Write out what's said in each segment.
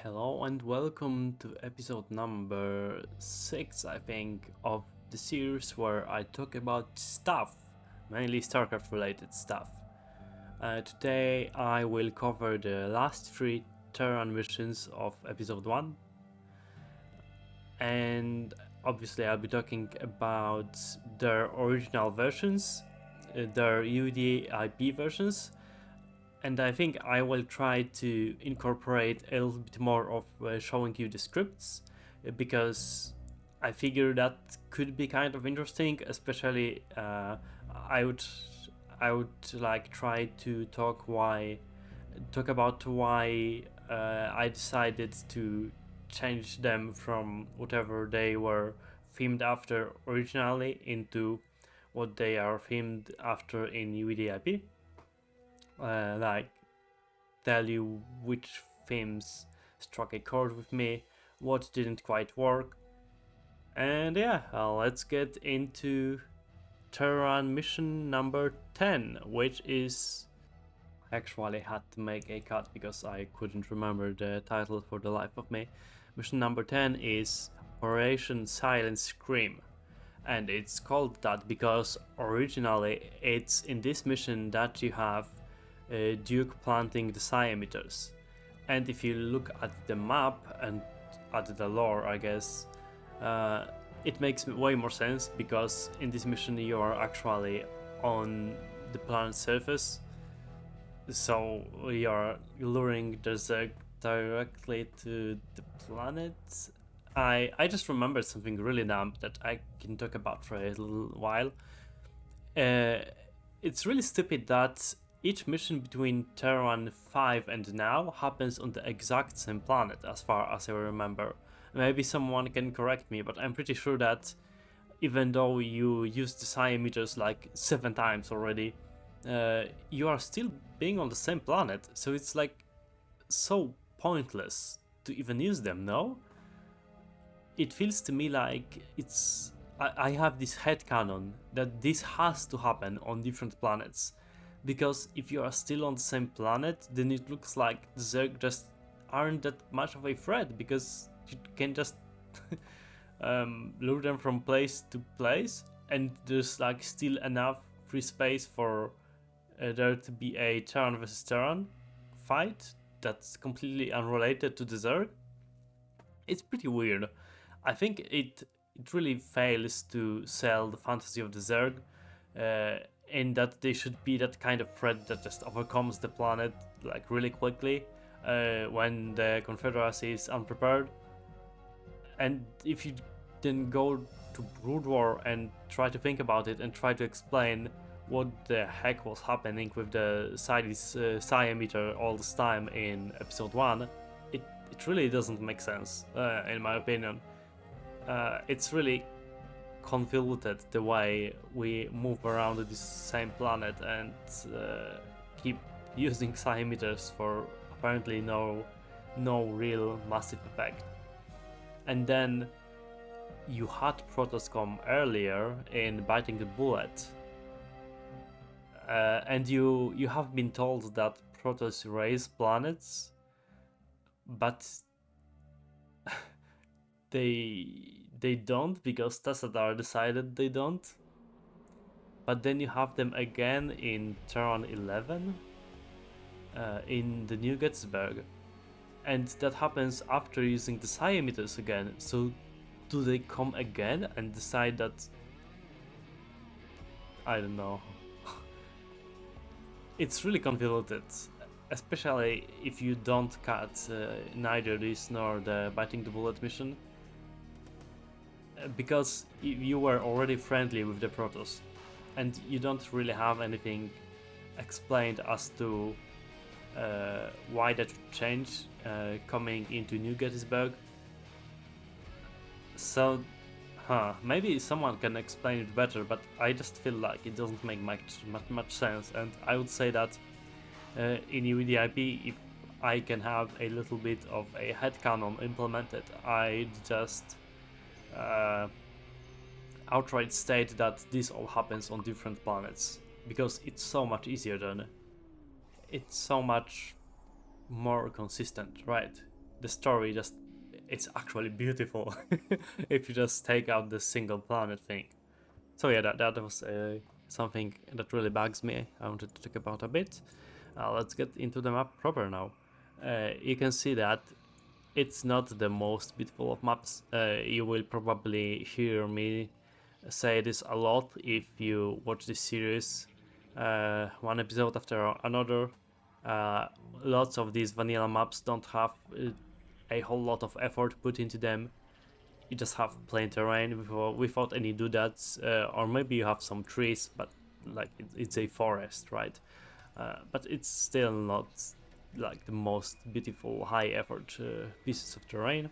Hello and welcome to episode number 6, I think, of the series where I talk about stuff, mainly StarCraft related stuff. Today I will cover the last 3 Terran missions of episode 1, and obviously I'll be talking about their original versions, their UEDAIP versions, and I think I will try to incorporate a little bit more of showing you the scripts, because I figure that could be kind of interesting. Especially, I would like try to talk about why I decided to change them from whatever they were themed after originally into what they are themed after in UEDIP. Like tell you which themes struck a chord with me, what didn't quite work, and yeah, let's get into Terran mission number 10, which is actually had to make a cut because I couldn't remember the title for the life of me. Mission number 10 is Operation Silent Scream, and it's called that because originally it's in this mission that you have Duke planting the psi emitters. And if you look at the map and at the lore, I guess, it makes way more sense, because in this mission you are actually on the planet's surface, so you are luring the Zerg directly to the planet. I just remembered something really dumb that I can talk about for a little while. It's really stupid that each mission between Terran 5 and now happens on the exact same planet, as far as I remember. Maybe someone can correct me, but I'm pretty sure that even though you used the psi emitters like 7 times already, you are still being on the same planet, so it's like so pointless to even use them, no? It feels to me like I have this headcanon that this has to happen on different planets, because if you are still on the same planet, then it looks like the Zerg just aren't that much of a threat, because you can just lure them from place to place, and there's like still enough free space for there to be a Terran versus Terran fight that's completely unrelated to the Zerg. It's pretty weird. I think it really fails to sell the fantasy of the Zerg, in that they should be that kind of threat that just overcomes the planet like really quickly when the Confederacy is unprepared. And if you then go to Brood War and try to think about it and try to explain what the heck was happening with the psi emitter all this time in episode 1, it really doesn't make sense, in my opinion. It's really convoluted the way we move around this same planet and keep using psi emitters for apparently no real massive effect. And then you had Protoss come earlier in Biting the Bullet, and you have been told that Protoss raise planets, but they don't, because Tassadar decided they don't. But then you have them again in Terran 11, in the New Gettysburg, and that happens after using the psi emitters again. So do they come again and decide that, I don't know. It's really convoluted, especially if you don't cut neither this nor the Biting the Bullet mission, because you were already friendly with the Protoss, and you don't really have anything explained as to why that would change coming into New Gettysburg. So, maybe someone can explain it better, but I just feel like it doesn't make much sense. And I would say that in UEDIP, if I can have a little bit of a headcanon implemented, I'd just outright state that this all happens on different planets, because it's so much easier then. It's so much more consistent, right? the story just, it's actually beautiful if you just take out the single planet thing. So yeah, that was something that really bugs me. I wanted to talk about a bit. Let's get into the map proper now. You can see that it's not the most beautiful of maps. You will probably hear me say this a lot if you watch this series one episode after another. Lots of these vanilla maps don't have a whole lot of effort put into them. You just have plain terrain without any doodads, or maybe you have some trees, but like it's a forest, right? But it's still not like the most beautiful high effort pieces of terrain.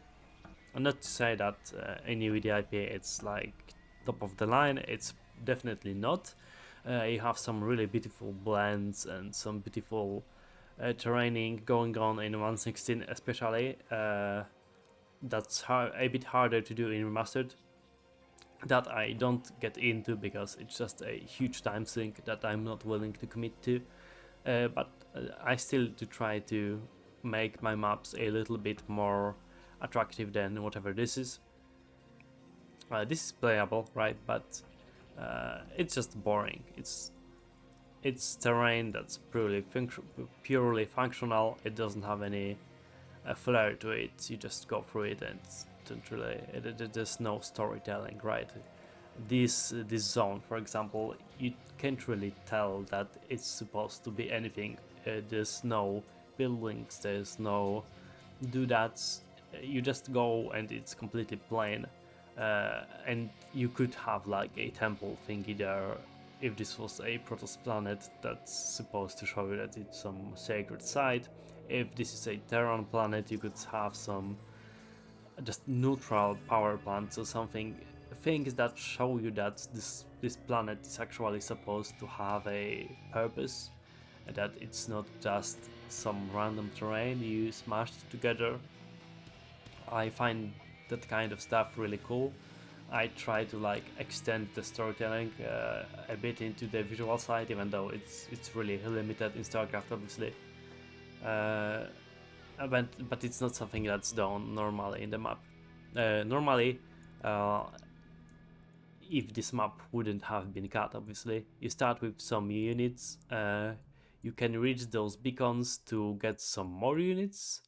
And not to say that in UEDAIP it's like top of the line, it's definitely not. You have some really beautiful blends and some beautiful terraining going on in 1.16 especially. That's a bit harder to do in remastered. That I don't get into because it's just a huge time sink that I'm not willing to commit to. But I still do try to make my maps a little bit more attractive than whatever this is. This is playable, right? But it's just boring. It's terrain that's purely functional. It doesn't have any flair to it. You just go through it and don't really. There's no storytelling, right? This zone, for example, you can't really tell that it's supposed to be anything. There's no buildings. There's no doodads. You just go and it's completely plain. And you could have like a temple thingy there if this was a Protoss planet that's supposed to show you that it's some sacred site. If this is a Terran planet, you could have some just neutral power plants or something, things that show you that this planet is actually supposed to have a purpose, that it's not just some random terrain you smashed together. I find that kind of stuff really cool. I try to like extend the storytelling a bit into the visual side, even though it's really limited in StarCraft, obviously. But it's not something that's done normally in the map. Normally, if this map wouldn't have been cut, obviously, you start with some units. You can reach those beacons to get some more units,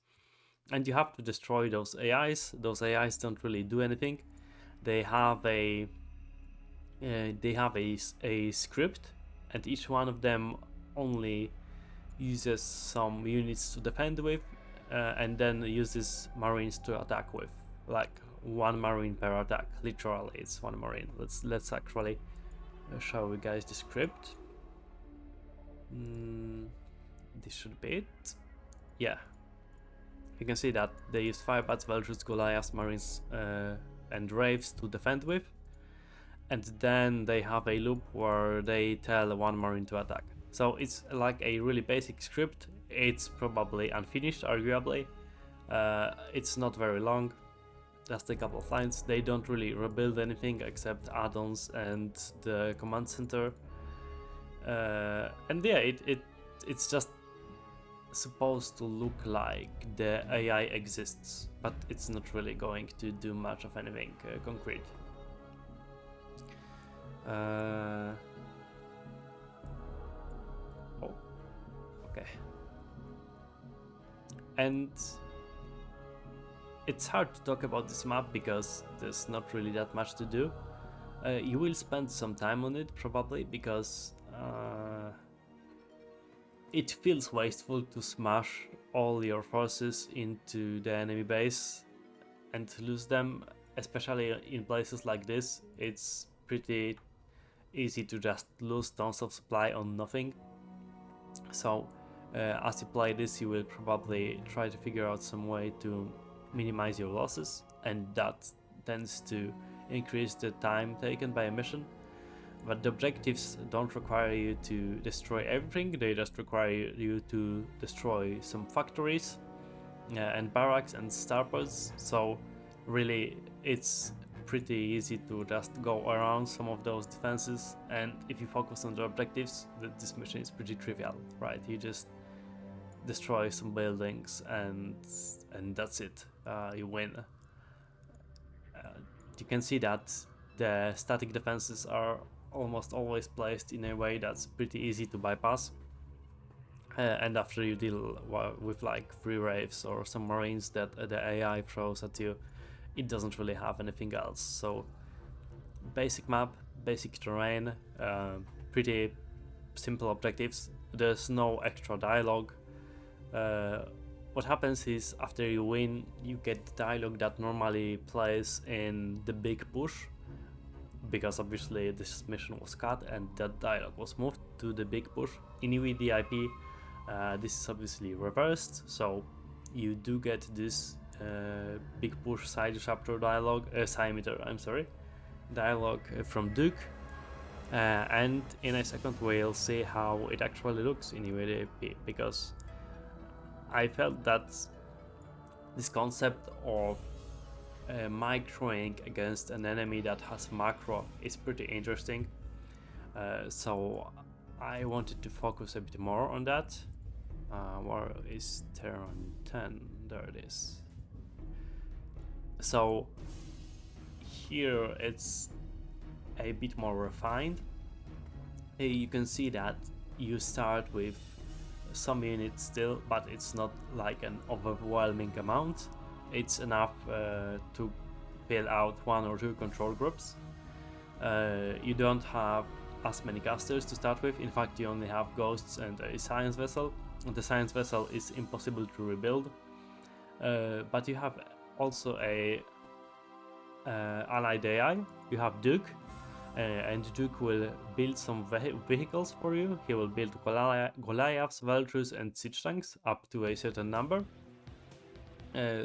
and you have to destroy those AIs. Those AIs don't really do anything. They have a script, and each one of them only uses some units to defend with, and then uses marines to attack with, like one marine per attack. Literally, it's one marine. Let's actually show you guys the script. This should be it. Yeah, you can see that they use Firebats, Vultures, Goliaths, Marines, and Wraiths to defend with, and then they have a loop where they tell one Marine to attack. So it's like a really basic script. It's probably unfinished, arguably. It's not very long, just a couple of lines. They don't really rebuild anything except add-ons and the command center. And yeah, it's just supposed to look like the AI exists, but it's not really going to do much of anything concrete. Oh, okay. And it's hard to talk about this map because there's not really that much to do. You will spend some time on it probably because it feels wasteful to smash all your forces into the enemy base and lose them, especially in places like this. It's pretty easy to just lose tons of supply on nothing. So as you play this, you will probably try to figure out some way to minimize your losses, and that tends to increase the time taken by a mission. But the objectives don't require you to destroy everything, they just require you to destroy some factories and barracks and starports. So really it's pretty easy to just go around some of those defenses, and if you focus on the objectives, this mission is pretty trivial, right? You just destroy some buildings, and that's it. You win. You can see that the static defenses are almost always placed in a way that's pretty easy to bypass. And after you deal with like 3 Wraiths or some Marines that the AI throws at you, it doesn't really have anything else. So basic map, basic terrain, pretty simple objectives. There's no extra dialogue. What happens is after you win, you get the dialogue that normally plays in the big push, because obviously this mission was cut and that dialogue was moved to the big push. In UEDAIP, this is obviously reversed, so you do get this big push side chapter dialogue, dialogue from Duke, and in a second we'll see how it actually looks in UEDAIP, because I felt that this concept of microing against an enemy that has macro is pretty interesting, so I wanted to focus a bit more on that. Where is Terran 10? There it is. So here it's a bit more refined. You can see that you start with some units still, but it's not like an overwhelming amount. It's enough to fill out 1 or 2 control groups. You don't have as many casters to start with. In fact, you only have ghosts and a science vessel. The science vessel is impossible to rebuild, but you have also a allied AI. You have Duke, and Duke will build some vehicles for you. He will build Goliaths, Vultures and siege tanks up to a certain number.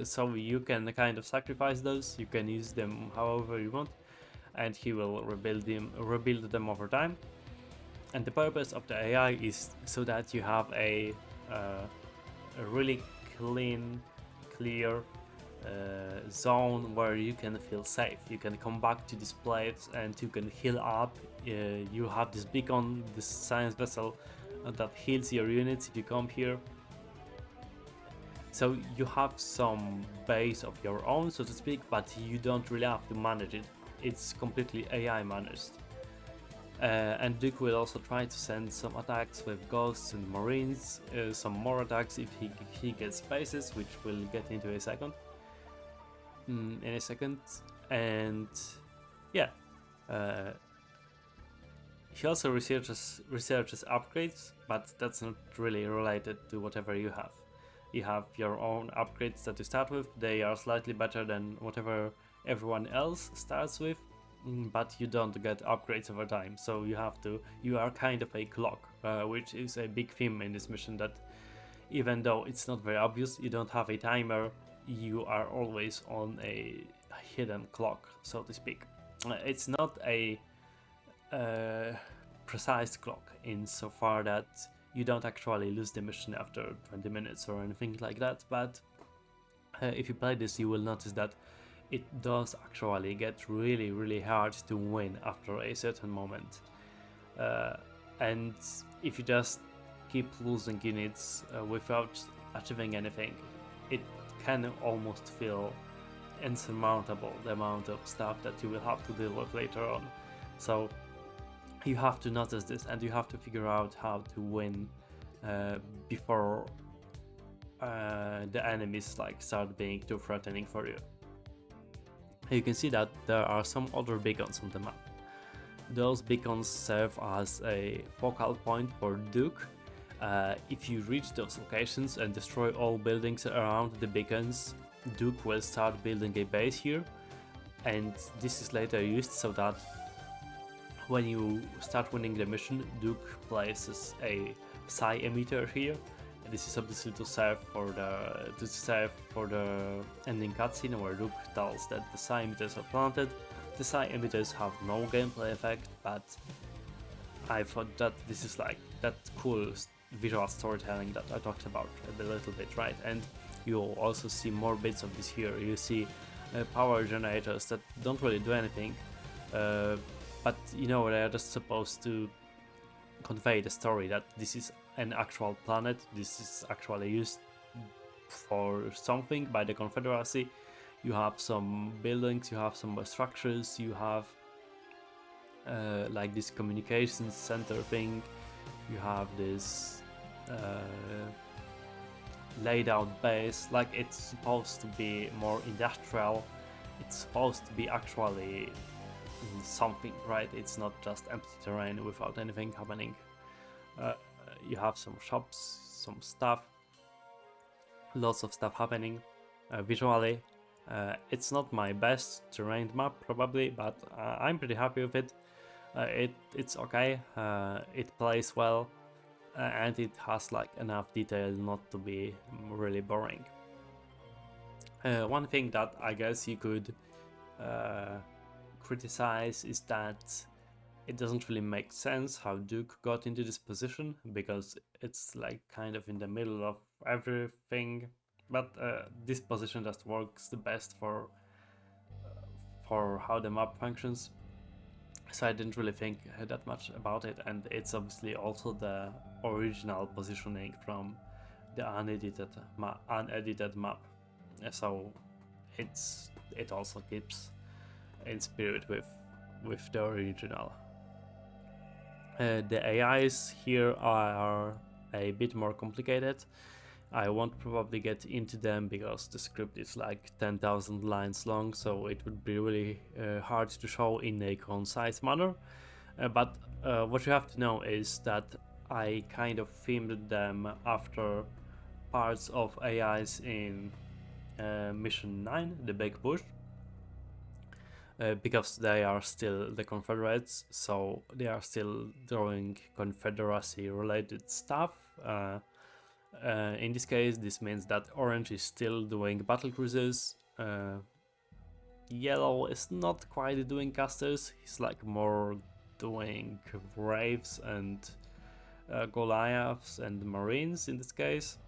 So you can kind of sacrifice those, you can use them however you want, and he will rebuild them over time. And the purpose of the AI is so that you have a really clear zone where you can feel safe. You can come back to this place and you can heal up. You have this beacon, this science vessel that heals your units if you come here. So you have some base of your own, so to speak, but you don't really have to manage it. It's completely AI managed. And Duke will also try to send some attacks with ghosts and marines, some more attacks if he gets bases, which we'll get into in a second. And yeah, he also researches upgrades, but that's not really related to whatever you have. You have your own upgrades that you start with. They are slightly better than whatever everyone else starts with, but you don't get upgrades over time. So you are kind of a clock, which is a big theme in this mission, that even though it's not very obvious, you don't have a timer, you are always on a hidden clock, so to speak. It's not a precise clock insofar that you don't actually lose the mission after 20 minutes or anything like that, but if you play this, you will notice that it does actually get really hard to win after a certain moment. And if you just keep losing units without achieving anything, it can almost feel insurmountable, the amount of stuff that you will have to deal with later on. So you have to notice this, and you have to figure out how to win before the enemies start being too threatening for you. You can see that there are some other beacons on the map. Those beacons serve as a focal point for Duke. If you reach those locations and destroy all buildings around the beacons, Duke will start building a base here, and this is later used so that when you start winning the mission, Duke places a psi emitter here. This is obviously to serve for the ending cutscene where Duke tells that the psi emitters are planted. The psi emitters have no gameplay effect, but I thought that this is that cool visual storytelling that I talked about a little bit, right? And you'll also see more bits of this here. You see power generators that don't really do anything, but they're just supposed to convey the story that this is an actual planet. This is actually used for something by the Confederacy. You have some buildings, you have some structures, you have like this communications center thing, you have this laid out base. Like, it's supposed to be more industrial, it's supposed to be actually something, right? It's not just empty terrain without anything happening. You have some shops, some stuff, lots of stuff happening visually. It's not my best terrain map probably, but I'm pretty happy with it. It's okay, it plays well, and it has like enough detail not to be really boring. One thing that I guess you could criticize is that it doesn't really make sense how Duke got into this position, because it's like kind of in the middle of everything, but this position just works the best for how the map functions. So I didn't really think that much about it, and it's obviously also the original positioning from the unedited map, so it also keeps in spirit with the original. The AIs here are a bit more complicated. I won't probably get into them because the script is like 10,000 lines long, so it would be really hard to show in a concise manner. But what you have to know is that I kind of themed them after parts of AIs in Mission 9, the Big Push. Because they are still the Confederates, so they are still doing Confederacy related stuff. In this case, this means that Orange is still doing battle cruisers. Yellow is not quite doing casters, he's like more doing Wraiths and Goliaths and Marines in this case.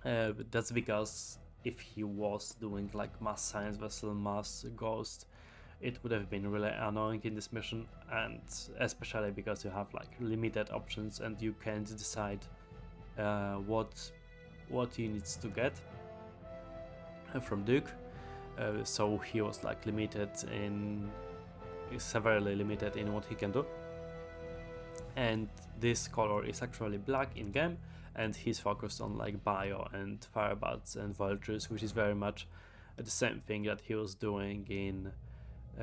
But that's because if he was doing like mass science vessel, mass ghost, it would have been really annoying in this mission, and especially because you have like limited options and you can't decide what units to get from Duke. So he was like severely limited in what he can do. And this color is actually black in game, and he's focused on like bio and firebats and vultures, which is very much the same thing that he was doing in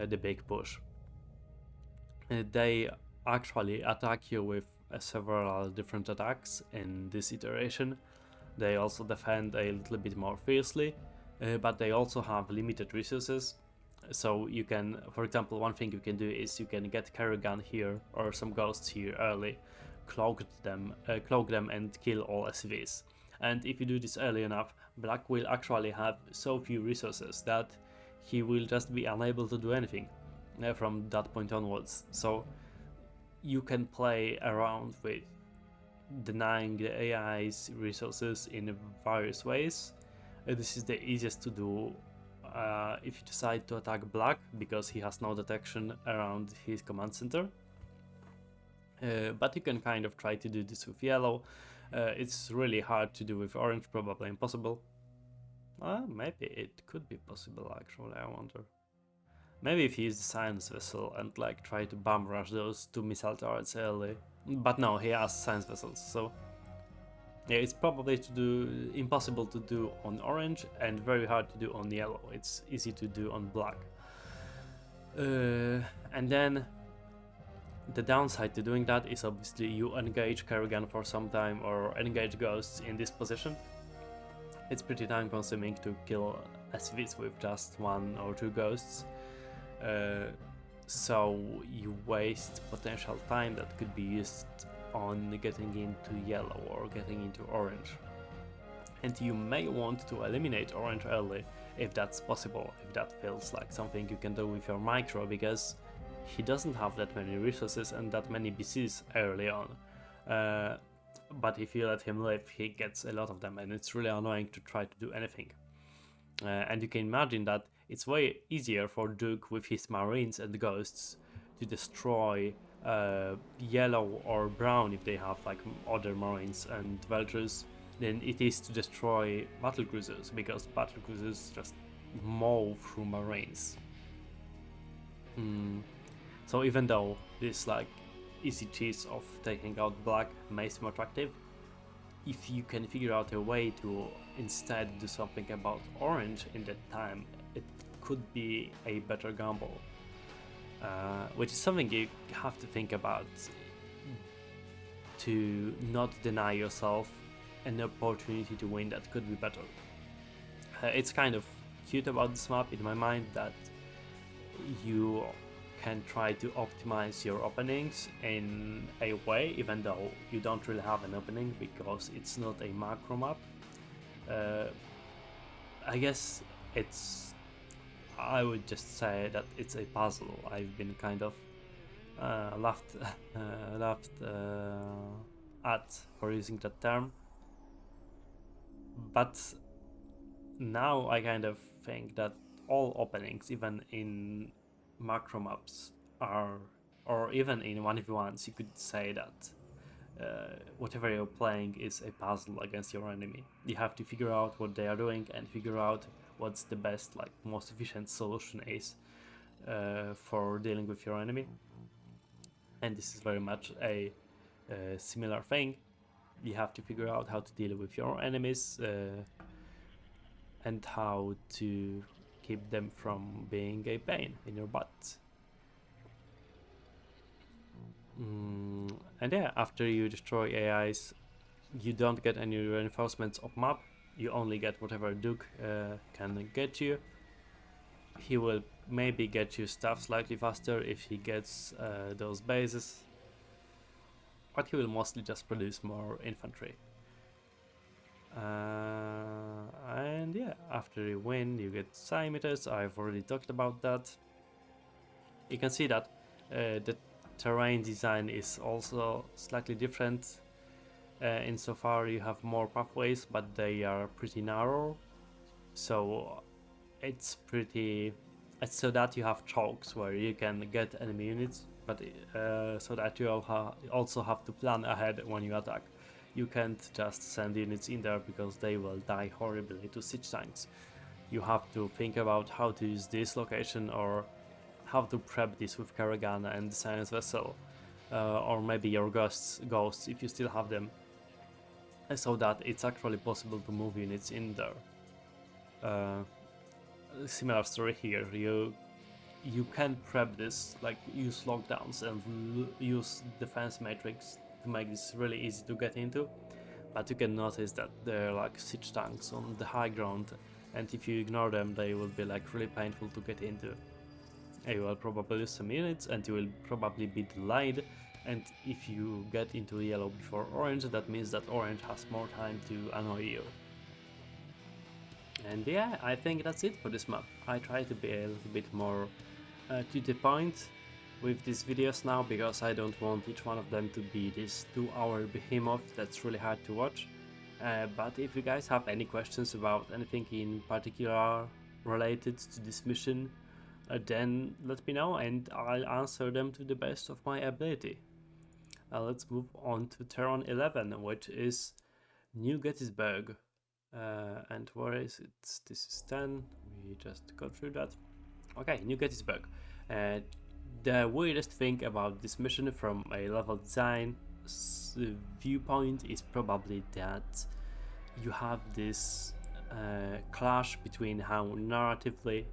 the Big Push. They actually attack you with several different attacks in this iteration. They also defend a little bit more fiercely, but they also have limited resources. So you can, for example, one thing you can do is you can get Kerrigan here or some ghosts here early, cloak them and kill all SCVs. And if you do this early enough, Black will actually have so few resources that he will just be unable to do anything from that point onwards. So you can play around with denying the AI's resources in various ways. This is the easiest to do if you decide to attack Black, because he has no detection around his command center. But you can kind of try to do this with Yellow. It's really hard to do with Orange, probably impossible. Maybe it could be possible actually, I wonder. Maybe if he uses the science vessel and like try to bomb rush those two missile turrets early. But no, he has science vessels, so yeah, it's probably impossible to do on Orange and very hard to do on Yellow. It's easy to do on Black. And then the downside to doing that is obviously you engage Kerrigan for some time or engage Ghosts in this position. It's pretty time consuming to kill SCVs with just one or two Ghosts. So you waste potential time that could be used on getting into Yellow or getting into Orange. And you may want to eliminate Orange early if that's possible, if that feels like something you can do with your micro, because he doesn't have that many resources and that many BCs early on. But if you let him live, he gets a lot of them, and it's really annoying to try to do anything. And you can imagine that it's way easier for Duke with his Marines and Ghosts to destroy yellow or brown if they have like other marines and vultures than it is to destroy battlecruisers, because battlecruisers just mow through marines. So even though this like easy cheese of taking out black may seem attractive, if you can figure out a way to instead do something about orange in that time, it could be a better gamble. Which is something you have to think about, to not deny yourself an opportunity to win that could be better. It's kind of cute about this map in my mind that you can try to optimize your openings in a way, even though you don't really have an opening because it's not a macro map. I guess I would just say that it's a puzzle. I've been kind of laughed at for using that term, but now I kind of think that all openings, even in macro maps, are, or even in 1v1s, you could say that whatever you're playing is a puzzle against your enemy. You have to figure out what they are doing and figure out what's the best, like most efficient solution is for dealing with your enemy. And this is very much a similar thing. You have to figure out how to deal with your enemies and how to keep them from being a pain in your butt. And yeah, after you destroy AIs, you don't get any reinforcements of map. You only get whatever Duke can get you. He will maybe get you stuff slightly faster if he gets those bases, but he will mostly just produce more infantry. And yeah, after you win, you get centimeters. I've already talked about that. You can see that the terrain design is also slightly different. Insofar you have more pathways, but they are pretty narrow, so it's so that you have chokes where you can get enemy units, but so that you also have to plan ahead when you attack. You can't just send units in there because they will die horribly to siege tanks. You have to think about how to use this location, or how to prep this with Karagana and the Science Vessel, or maybe your ghosts if you still have them, so that it's actually possible to move units in there. Similar story here. You can prep this, like use lockdowns and use defense matrix to make this really easy to get into, but you can notice that there are like siege tanks on the high ground, and if you ignore them they will be like really painful to get into. You will probably lose some units and you will probably be delayed, and if you get into yellow before orange, that means that orange has more time to annoy you. And yeah, I think that's it for this map. I try to be a little bit more to the point with these videos now, because I don't want each one of them to be this 2-hour behemoth that's really hard to watch. But if you guys have any questions about anything in particular related to this mission, then let me know and I'll answer them to the best of my ability. Let's move on to Terran 11, which is New Gettysburg. And where is it? This is 10. We just got through that. Okay, New Gettysburg. The weirdest thing about this mission from a level design viewpoint is probably that you have this clash between how narratively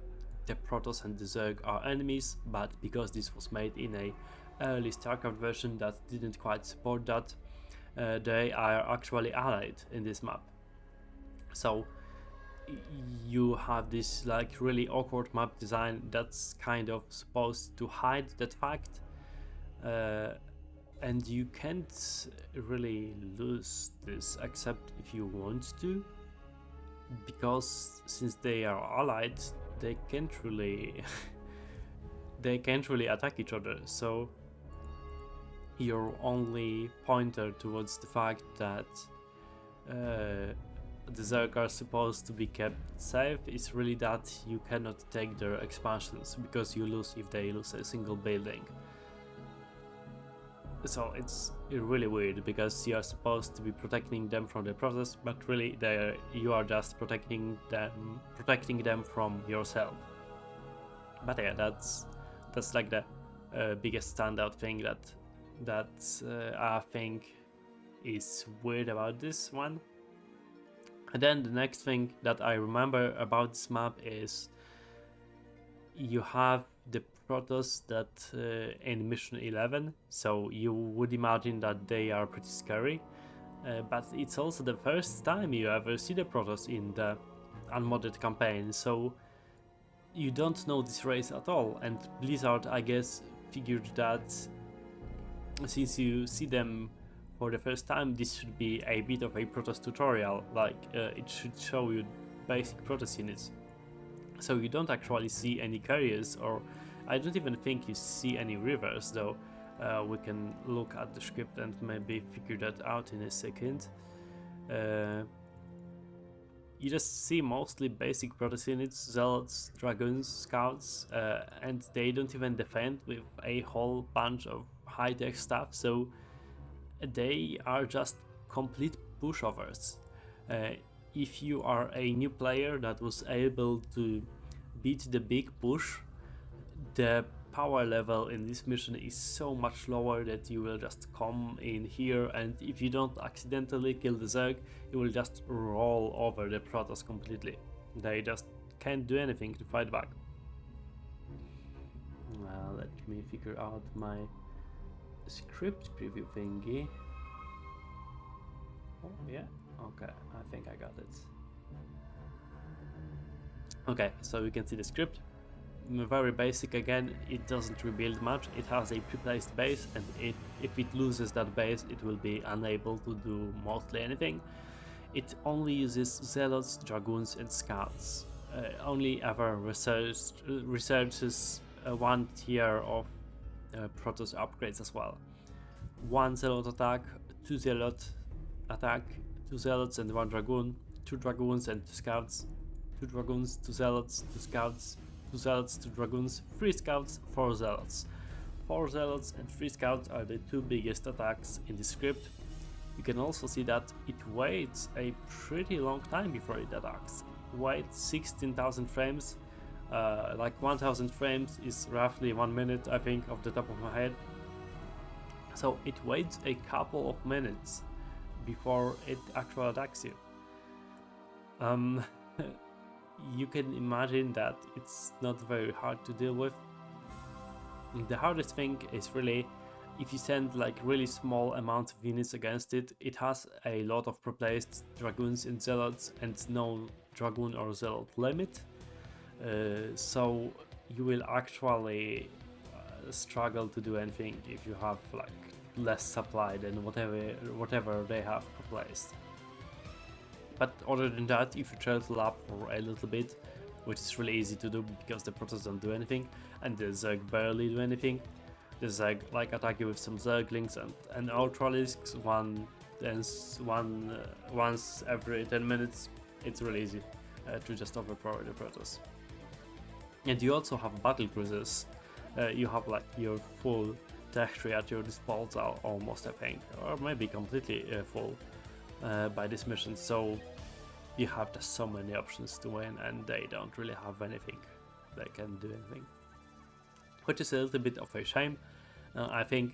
the Protoss and the Zerg are enemies, but because this was made in a early StarCraft version that didn't quite support that, they are actually allied in this map. So you have this like really awkward map design that's kind of supposed to hide that fact, and you can't really lose this except if you want to, because since they are allied, they can't really attack each other. So your only pointer towards the fact that the Zerg are supposed to be kept safe is really that you cannot take their expansions, because you lose if they lose a single building. So it's really weird because you are supposed to be protecting them from the process, but really you are just protecting them from yourself. But yeah, that's like the biggest standout thing that I think is weird about this one. And then the next thing that I remember about this map is you have the Protoss that in mission 11, so you would imagine that they are pretty scary, but it's also the first time you ever see the Protoss in the unmodded campaign, so you don't know this race at all, and Blizzard, I guess, figured that since you see them for the first time, this should be a bit of a Protoss tutorial, like it should show you basic Protoss units. So you don't actually see any carriers, or I don't even think you see any rivers, though we can look at the script and maybe figure that out in a second. You just see mostly basic Protoss units, Zealots, Dragoons, Scouts, and they don't even defend with a whole bunch of high-tech stuff, so they are just complete pushovers. If you are a new player that was able to beat the big push, the power level in this mission is so much lower that you will just come in here, and if you don't accidentally kill the Zerg, you will just roll over the Protoss completely. They just can't do anything to fight back. Let me figure out my script preview thingy. Oh yeah, okay, I think I got it. Okay, so you can see the script. Very basic again, it doesn't rebuild much, it has a pre-placed base, and if it loses that base, it will be unable to do mostly anything. It only uses Zealots, Dragoons and Scouts. Only ever researches one tier of Protoss upgrades as well. 1 Zealot attack, 2 Zealot attack, 2 Zealots and 1 Dragoon, 2 Dragoons and 2 Scouts, 2 Dragoons, 2 Zealots, 2 Scouts, 2 Zealots, 2 Dragoons, 3 Scouts, 4 Zealots. 4 Zealots and 3 Scouts are the two biggest attacks in the script. You can also see that it waits a pretty long time before it attacks. It waits 16,000 frames, like 1,000 frames is roughly 1 minute, I think, off the top of my head. So it waits a couple of minutes before it actually attacks you. You can imagine that it's not very hard to deal with. The hardest thing is really if you send like really small amount of units against it. It has a lot of pre-placed Dragoons and Zealots and no Dragoon or Zealot limit, so you will actually struggle to do anything if you have like less supply than whatever they have pre-placed. But other than that, if you turtle up for a little bit, which is really easy to do because the Protoss don't do anything and the Zerg barely do anything, the Zerg like attack you with some Zerglings and Ultralisks once every 10 minutes. It's really easy to just overpower the Protoss. And you also have battle cruisers. You have like your full tech tree at your disposal almost, I think, or maybe completely full by this mission, so you have just so many options to win and they don't really have anything. They can do anything, which is a little bit of a shame. I think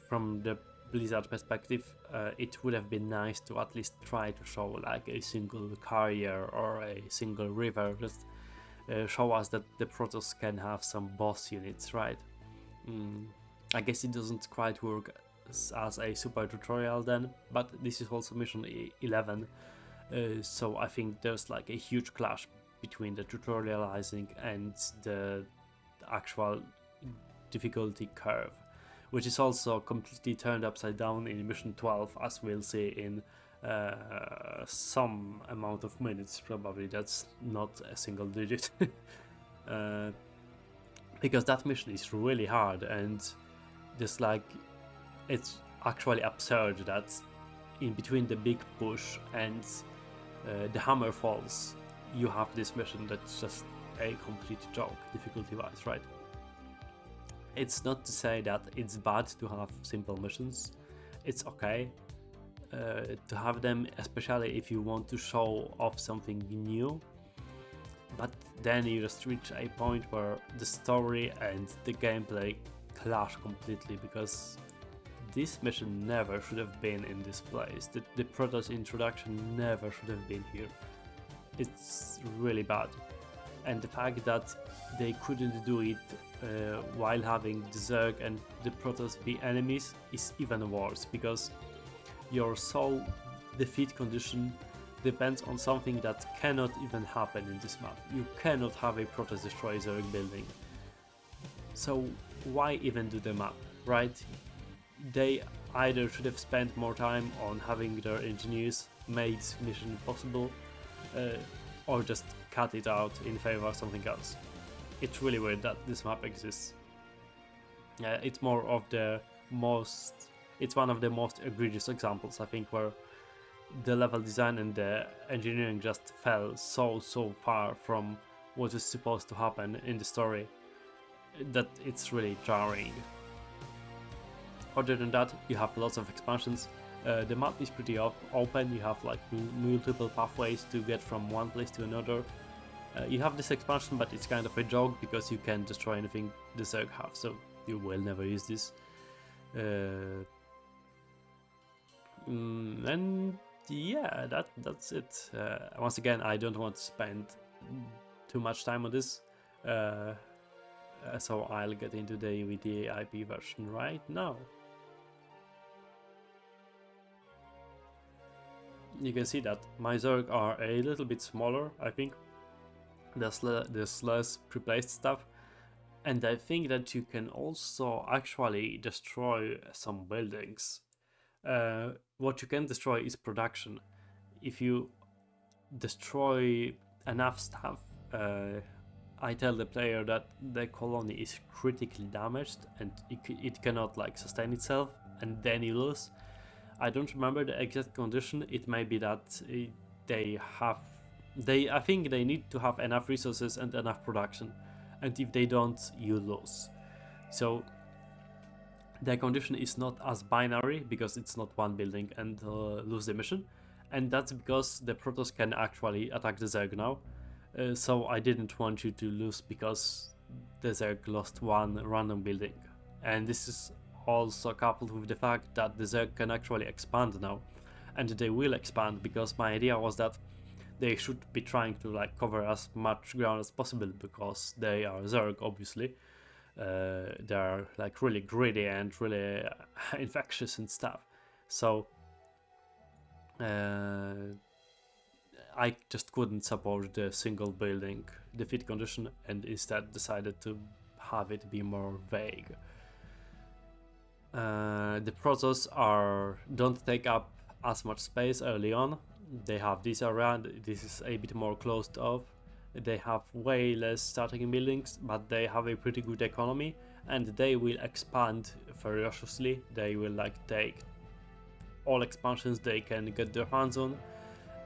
from the Blizzard perspective, it would have been nice to at least try to show like a single carrier or a single river, just show us that the Protoss can have some boss units, right? I guess it doesn't quite work as a super tutorial then, but this is also mission 11, so I think there's like a huge clash between the tutorializing and the actual difficulty curve, which is also completely turned upside down in mission 12, as we'll see in some amount of minutes. Probably that's not a single digit. Because that mission is really hard, and just like it's actually absurd that in between the big push and the hammer falls, you have this mission that's just a complete joke difficulty wise, right? It's not to say that it's bad to have simple missions. It's okay to have them, especially if you want to show off something new. But then you just reach a point where the story and the gameplay clash completely, because this mission never should have been in this place. The Protoss introduction never should have been here. It's really bad. And the fact that they couldn't do it while having the Zerg and the Protoss be enemies is even worse, because your sole defeat condition depends on something that cannot even happen in this map. You cannot have a Protoss destroy Zerg building. So why even do the map, right? They either should have spent more time on having their engineers make this mission possible, or just cut it out in favor of something else. It's really weird that this map exists. It's more of the most, it's one of the most egregious examples, I think, where the level design and the engineering just fell so far from what is supposed to happen in the story that it's really jarring. Other than that, you have lots of expansions. The map is pretty open. You have like multiple pathways to get from one place to another. You have this expansion, but it's kind of a joke because you can destroy anything the Zerg have, so you will never use this. And yeah, that's it. Once again, I don't want to spend too much time on this, so I'll get into the UEDAIP version right now. You can see that my Zerg are a little bit smaller, I think. There's less pre-placed stuff, and I think that you can also actually destroy some buildings. What you can destroy is production. If you destroy enough stuff, I tell the player that the colony is critically damaged and it cannot like sustain itself, and then you lose. I don't remember the exact condition. It may be that I think they need to have enough resources and enough production, and if they don't, you lose. So the condition is not as binary, because it's not one building and lose the mission, and that's because the Protoss can actually attack the Zerg now. So I didn't want you to lose because the Zerg lost one random building, and this is also coupled with the fact that the Zerg can actually expand now, and they will expand, because my idea was that they should be trying to like cover as much ground as possible, because they are Zerg, obviously. They are like really greedy and really infectious and stuff. So I just couldn't support the single building defeat condition, and instead decided to have it be more vague. The Protoss don't take up as much space early on. They have this area, this is a bit more closed off. They have way less starting buildings, but they have a pretty good economy, and they will expand ferociously. They will like take all expansions they can get their hands on.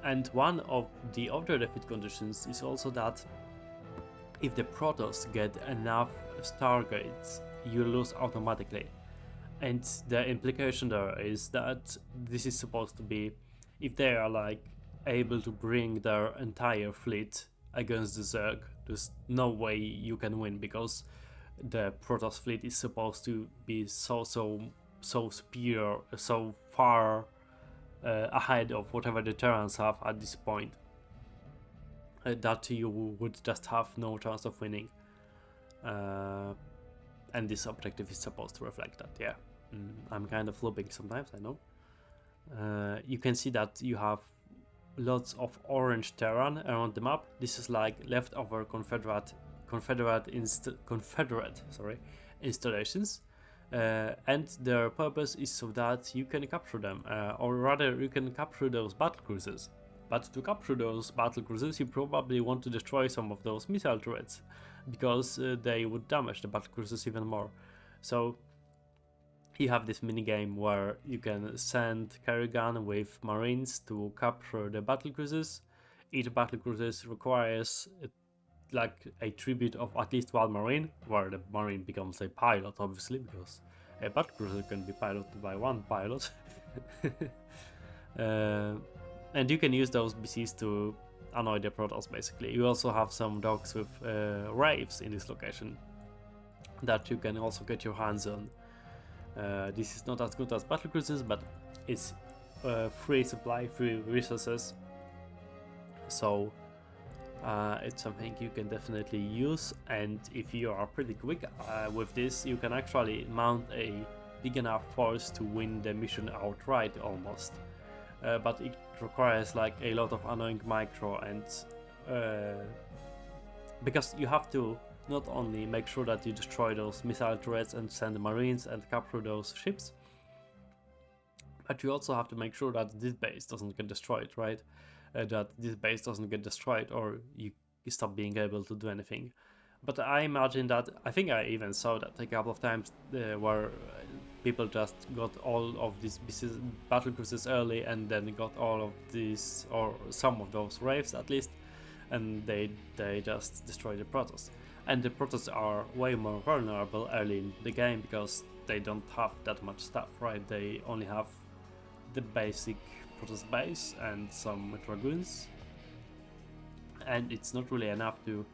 And one of the other defeat conditions is also that if the Protoss get enough Stargates, you lose automatically. And the implication there is that this is supposed to be if they are like able to bring their entire fleet against the Zerg, there's no way you can win, because the Protoss fleet is supposed to be so superior, so far ahead of whatever the Terrans have at this point, that you would just have no chance of winning. And this objective is supposed to reflect that. Yeah, I'm kind of looping sometimes, I know. You can see that you have lots of orange Terran around the map. This is like leftover Confederate installations, and their purpose is so that you can capture them, or rather you can capture those battle cruisers. But to capture those battle cruisers, you probably want to destroy some of those missile turrets, because they would damage the battle cruisers even more. So you have this minigame where you can send Kerrigan with marines to capture the battle cruisers. Each battle cruiser requires like a tribute of at least one marine, where the marine becomes a pilot, obviously, because a battlecruiser can be piloted by one pilot. And you can use those BCs to annoy the Protoss, basically. You also have some dogs with Wraiths in this location that you can also get your hands on. This is not as good as battlecruisers, but it's free supply, free resources, so it's something you can definitely use. And if you are pretty quick with this, you can actually mount a big enough force to win the mission outright almost. But it requires like a lot of annoying micro, and because you have to not only make sure that you destroy those missile turrets and send marines and capture those ships, but you also have to make sure that this base doesn't get destroyed, right? That this base doesn't get destroyed or you stop being able to do anything. But I imagine that, I think I even saw that a couple of times where people just got all of these battle cruisers early and then got all of these, or some of those Wraiths at least, and they just destroy the Protoss. And the Protoss are way more vulnerable early in the game because they don't have that much stuff, right? They only have the basic Protoss base and some Dragoons, and it's not really enough to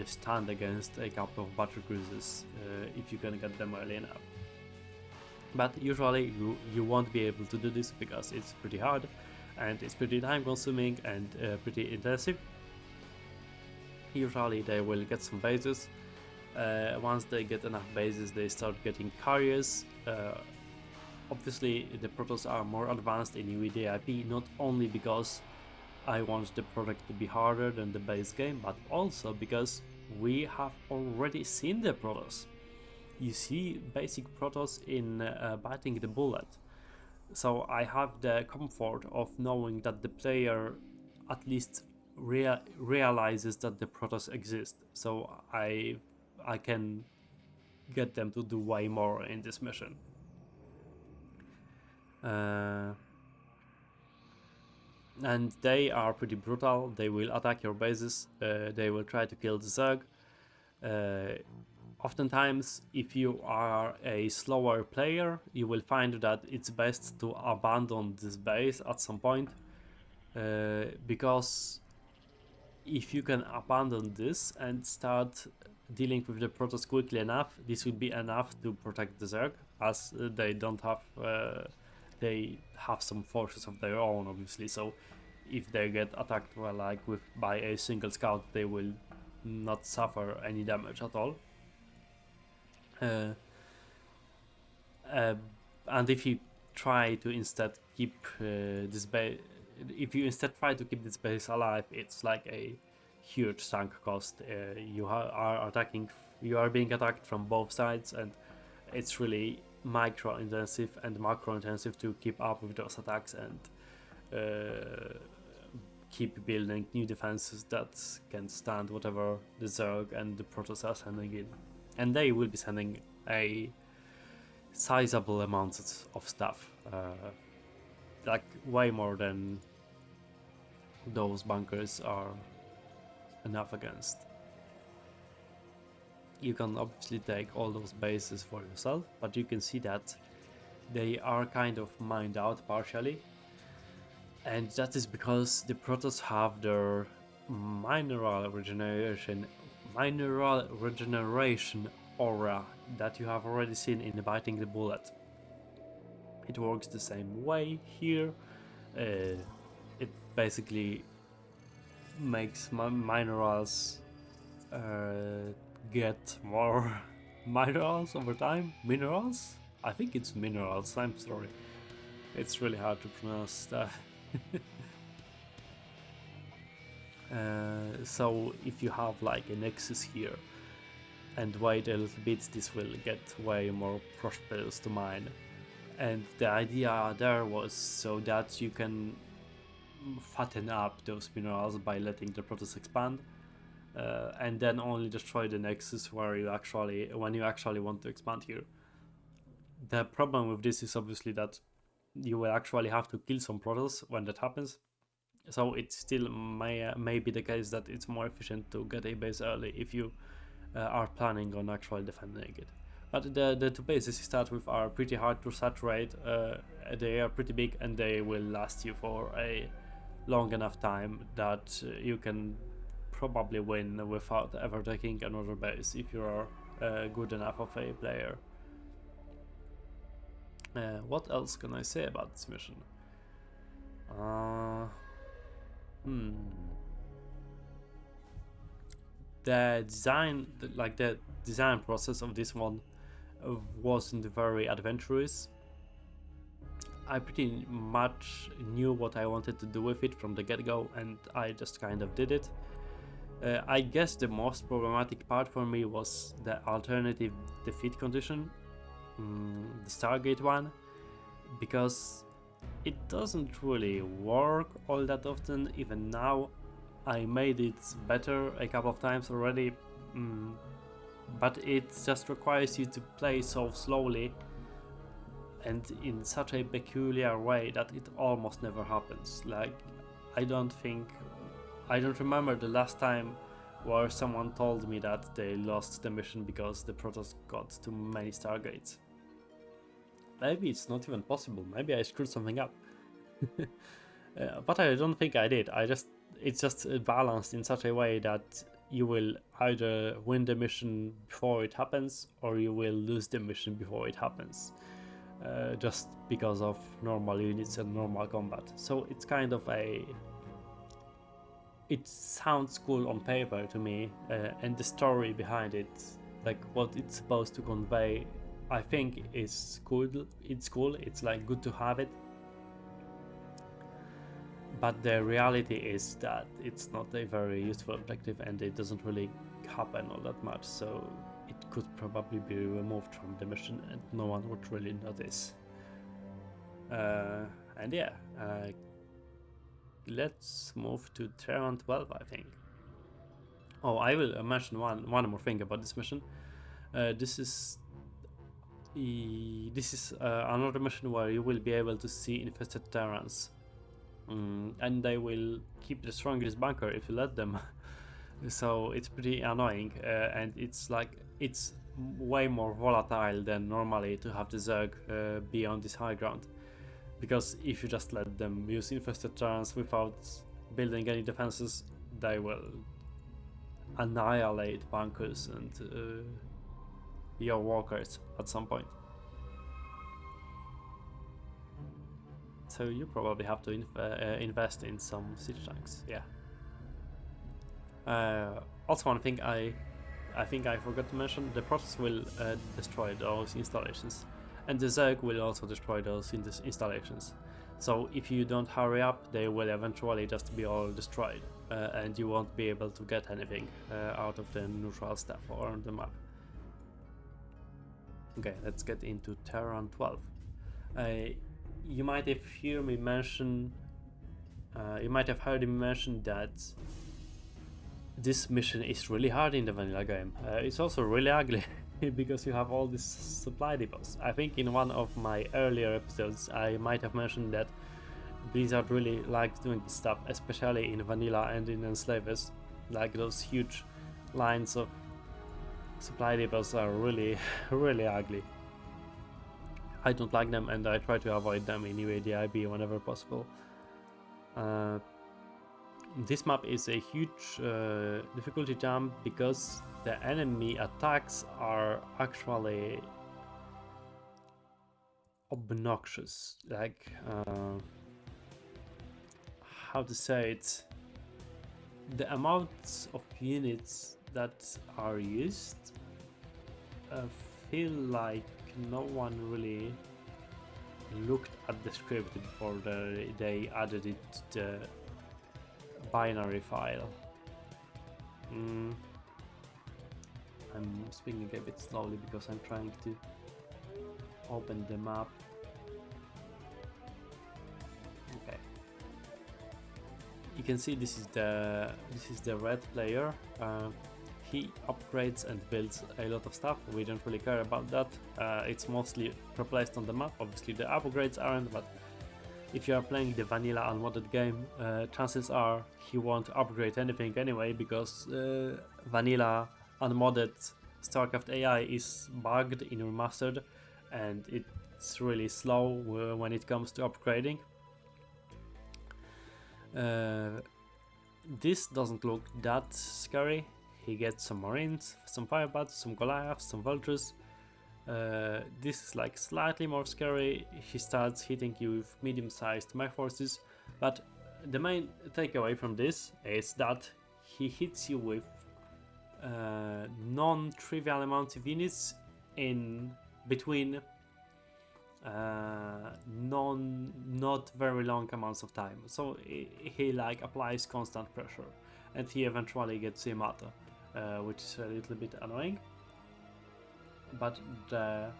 stand against a couple of battle cruisers if you can get them early enough. But usually you won't be able to do this because it's pretty hard and it's pretty time consuming and pretty intensive. Usually they will get some bases. Once they get enough bases, they start getting carriers. Obviously the Protoss are more advanced in UEDAIP, not only because I want the product to be harder than the base game, but also because we have already seen the Protoss. You see basic Protoss in Biting the Bullet. So I have the comfort of knowing that the player at least realizes that the Protoss exist. So I can get them to do way more in this mission. And they are pretty brutal. They will attack your bases. They will try to kill the Zerg. Oftentimes, if you are a slower player, you will find that it's best to abandon this base at some point, because if you can abandon this and start dealing with the Protoss quickly enough, this will be enough to protect the Zerg, as they don't have they have some forces of their own, obviously. So if they get attacked by a single scout, they will not suffer any damage at all. And if you try to instead keep this base, if you instead try to keep this base alive, it's like a huge sunk cost. You are being attacked from both sides, and it's really micro intensive and macro intensive to keep up with those attacks and keep building new defenses that can stand whatever the Zerg and the Protoss are sending in. And they will be sending a sizable amount of stuff, like way more than those bunkers are enough against. You can obviously take all those bases for yourself, but you can see that they are kind of mined out partially, and that is because the Protoss have their mineral regeneration aura that you have already seen in Biting the Bullet. It works the same way here. It basically makes minerals get more minerals over time. Minerals? I think it's minerals, I'm sorry. It's really hard to pronounce that. So if you have like a nexus here and wait a little bit, this will get way more prosperous to mine. And the idea there was so that you can fatten up those minerals by letting the Protoss expand, and then only destroy the nexus when you actually want to expand here. The problem with this is obviously that you will actually have to kill some Protoss when that happens, So it still may be the case that it's more efficient to get a base early if you are planning on actually defending it. But the two bases you start with are pretty hard to saturate. They are pretty big and they will last you for a long enough time that you can probably win without ever taking another base if you are good enough of a player. What else can I say about this mission? The design process of this one wasn't very adventurous. I pretty much knew what I wanted to do with it from the get-go, and I just kind of did it. I guess the most problematic part for me was the alternative defeat condition, the Stargate one, because it doesn't really work all that often. Even now, I made it better a couple of times already, but it just requires you to play so slowly and in such a peculiar way that it almost never happens. Like, I don't remember the last time where someone told me that they lost the mission because the Protoss got too many Stargates. Maybe it's not even possible, maybe I screwed something up. But I don't think I did. It's just balanced in such a way that you will either win the mission before it happens or you will lose the mission before it happens. Just because of normal units and normal combat. So it's kind of it sounds cool on paper to me, and the story behind it, like what it's supposed to convey, I think is cool. It's cool, it's like good to have it. But the reality is that it's not a very useful objective and it doesn't really happen all that much, so it could probably be removed from the mission and no one would really notice. And yeah, let's move to Terran 12, I think. Oh, I will mention one more thing about this mission. This is another mission where you will be able to see infested Terrans. And they will keep the strongest bunker if you let them. So it's pretty annoying, and it's way more volatile than normally to have the Zerg be on this high ground, because if you just let them use infested Terrans without building any defenses, they will annihilate bunkers and your walkers at some point. So you probably have to invest in some siege tanks, yeah. Also, one thing I think I forgot to mention: the Protoss will destroy those installations, and the Zerg will also destroy those installations. So if you don't hurry up, they will eventually just be all destroyed, and you won't be able to get anything out of the neutral stuff or on the map. Okay, let's get into Terran 12. You might have heard me mention that this mission is really hard in the vanilla game. It's also really ugly because you have all these supply depots. I think in one of my earlier episodes I might have mentioned that Blizzard really likes doing this stuff, especially in vanilla and in Enslavers. Like, those huge lines of supply depots are really really ugly. I don't like them and I try to avoid them in UEDAIP whenever possible. This map is a huge difficulty jump because the enemy attacks are actually obnoxious. Like, how to say it? The amount of units that are used feel like no one really looked at the script before they added it to the binary file. I'm speaking a bit slowly because I'm trying to open the map. Okay. You can see this is the red player. He upgrades and builds a lot of stuff. We don't really care about that. It's mostly replaced on the map. Obviously the upgrades aren't, but if you are playing the vanilla unmodded game, chances are he won't upgrade anything anyway, because vanilla unmodded StarCraft AI is bugged in remastered, and it's really slow when it comes to upgrading. This doesn't look that scary. He gets some Marines, some Firebats, some Goliaths, some Vultures. This is like slightly more scary. He starts hitting you with medium-sized mech forces, but the main takeaway from this is that he hits you with non-trivial amounts of units in between not very long amounts of time. So he like applies constant pressure, and he eventually gets Yamato, which is a little bit annoying. But the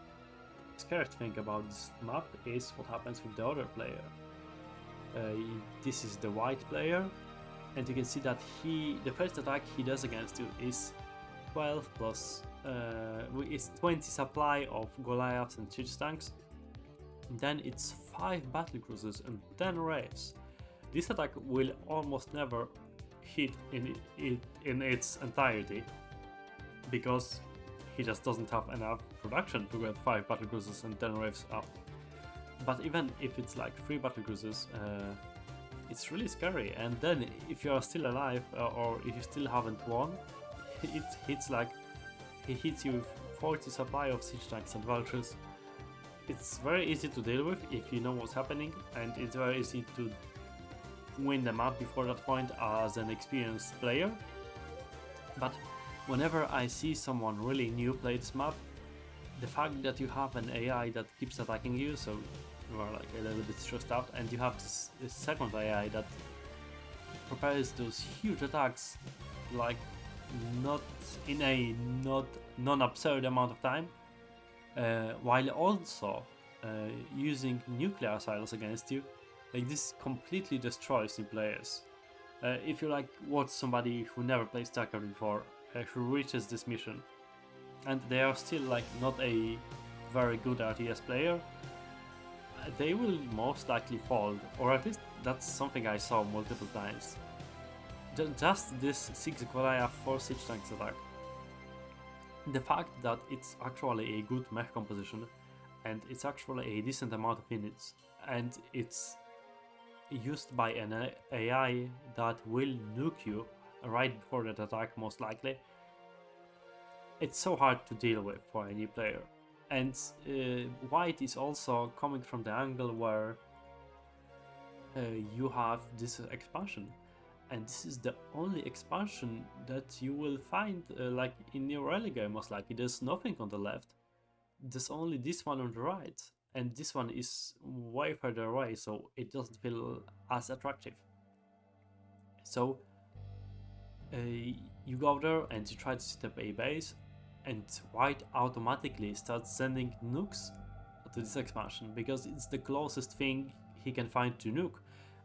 scariest thing about this map is what happens with the other player. This is the white player, and you can see that the first attack he does against you is 12 plus is 20 supply of Goliaths and siege tanks. Then it's 5 battlecruisers and 10 raids. This attack will almost never hit in its entirety, because he just doesn't have enough production to get 5 battlecruisers and 10 waves up. But even if it's like 3 battlecruisers, it's really scary. And then if you are still alive, or if you still haven't won, he hits you with 40 supply of siege tanks and vultures. It's very easy to deal with if you know what's happening, and it's very easy to win the map before that point as an experienced player. But whenever I see someone really new play this map, the fact that you have an AI that keeps attacking you, so you are like a little bit stressed out, and you have this second AI that prepares those huge attacks, like not in a non-absurd amount of time, while also using nuclear silos against you, like this completely destroys new players. If you like watch somebody who never played StarCraft before, who reaches this mission, and they are still like not a very good RTS player, they will most likely fold, or at least that's something I saw multiple times. Just this 6 Goliath 4 siege tanks attack. The fact that it's actually a good mech composition, and it's actually a decent amount of units, and it's used by an AI that will nuke you right before that attack most likely, it's so hard to deal with for a new player. And white is also coming from the angle where you have this expansion, and this is the only expansion that you will find like in your early game most likely. There's nothing on the left, there's only this one on the right, and this one is way further away, so it doesn't feel as attractive. So you go there and you try to set up a base, and white automatically starts sending nukes to this expansion because it's the closest thing he can find to nuke,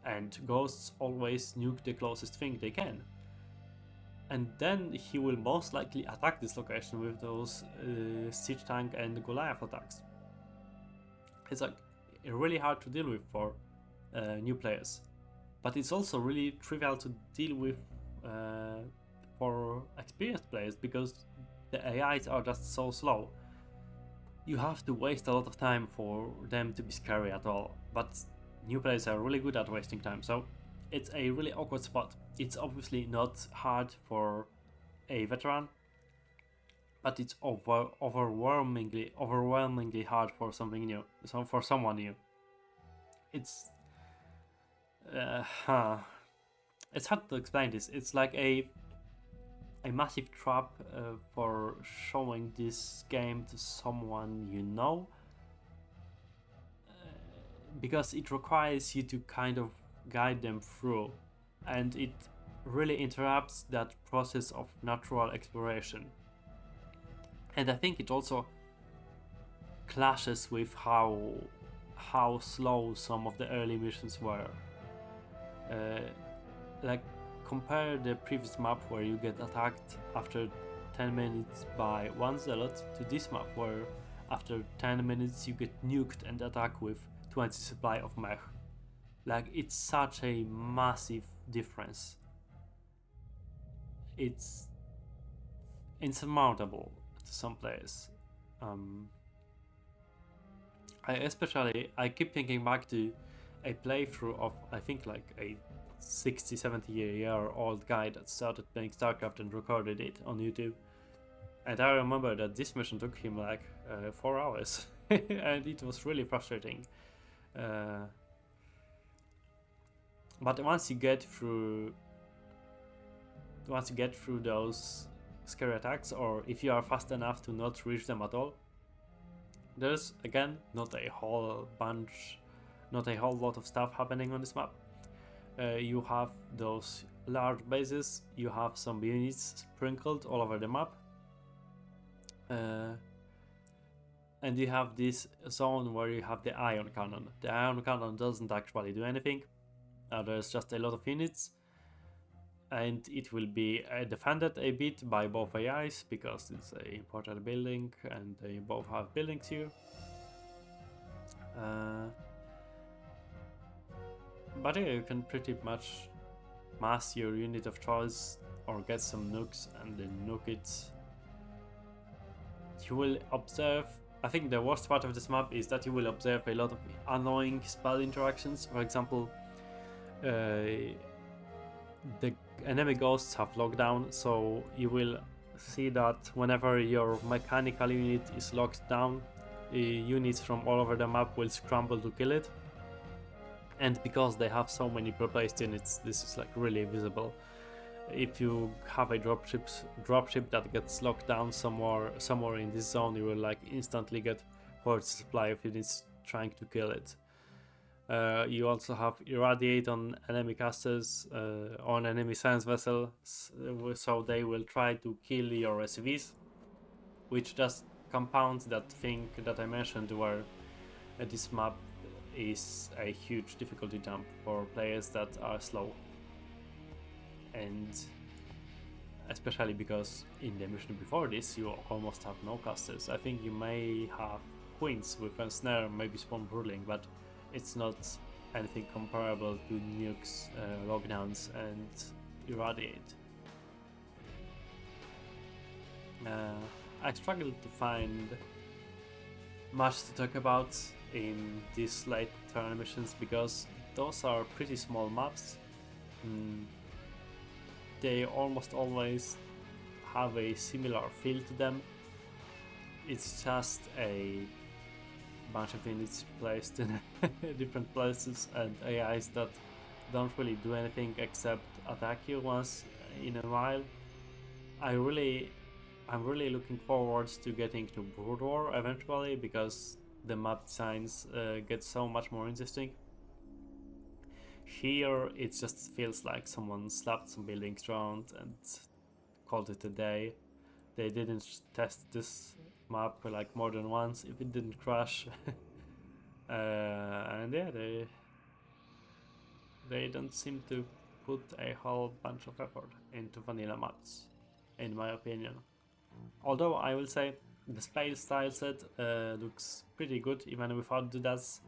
and ghosts always nuke the closest thing they can. And then he will most likely attack this location with those siege tank and Goliath attacks. It's like really hard to deal with for new players, but it's also really trivial to deal with for experienced players because the AIs are just so slow. You have to waste a lot of time for them to be scary at all, but new players are really good at wasting time, so it's a really awkward spot. It's obviously not hard for a veteran, but it's overwhelmingly hard for something new. So for someone new, it's it's hard to explain this. It's like a massive trap for showing this game to someone you know, because it requires you to kind of guide them through, and it really interrupts that process of natural exploration. And I think it also clashes with how slow some of the early missions were. Like compare the previous map where you get attacked after 10 minutes by one zealot to this map where after 10 minutes you get nuked and attack with 20 supply of mech. Like, it's such a massive difference. It's insurmountable to some players. I keep thinking back to a playthrough of, I think, like a 60-70-year-old guy that started playing StarCraft and recorded it on YouTube. And I remember that this mission took him like 4 hours, and it was really frustrating. But once you get through those scary attacks, or if you are fast enough to not reach them at all, there's again not a whole lot of stuff happening on this map. You have those large bases, you have some units sprinkled all over the map, and you have this zone where you have the ion cannon. The ion cannon doesn't actually do anything. There's just a lot of units, and it will be defended a bit by both AIs because it's an important building and they both have buildings here. But yeah, you can pretty much mass your unit of choice or get some nukes and then nuke it. You will observe, I think the worst part of this map is that you will observe a lot of annoying spell interactions. For example, the enemy ghosts have lockdown, so you will see that whenever your mechanical unit is locked down, units from all over the map will scramble to kill it. And because they have so many pre-placed units, this is like really visible. If you have a dropship that gets locked down somewhere in this zone, you will like instantly get forward supply of units trying to kill it. You also have irradiate on enemy casters, on enemy science vessels, so they will try to kill your SCVs, which just compounds that thing that I mentioned, where this map is a huge difficulty jump for players that are slow. And especially because in the mission before this you almost have no casters. I think you may have queens with a snare, maybe spawn ruling, but it's not anything comparable to nukes, lockdowns and irradiate. I struggled to find much to talk about in these late Terran missions because those are pretty small maps. They almost always have a similar feel to them. It's just a bunch of units placed in different places and AIs that don't really do anything except attack you once in a while. I'm really looking forward to getting to Brood War eventually, because the map designs get so much more interesting. Here it just feels like someone slapped some buildings around and called it a day. They didn't test this map like more than once if it didn't crash. And yeah, they don't seem to put a whole bunch of effort into vanilla maps, in my opinion. Although I will say the style set looks pretty good even without doodads.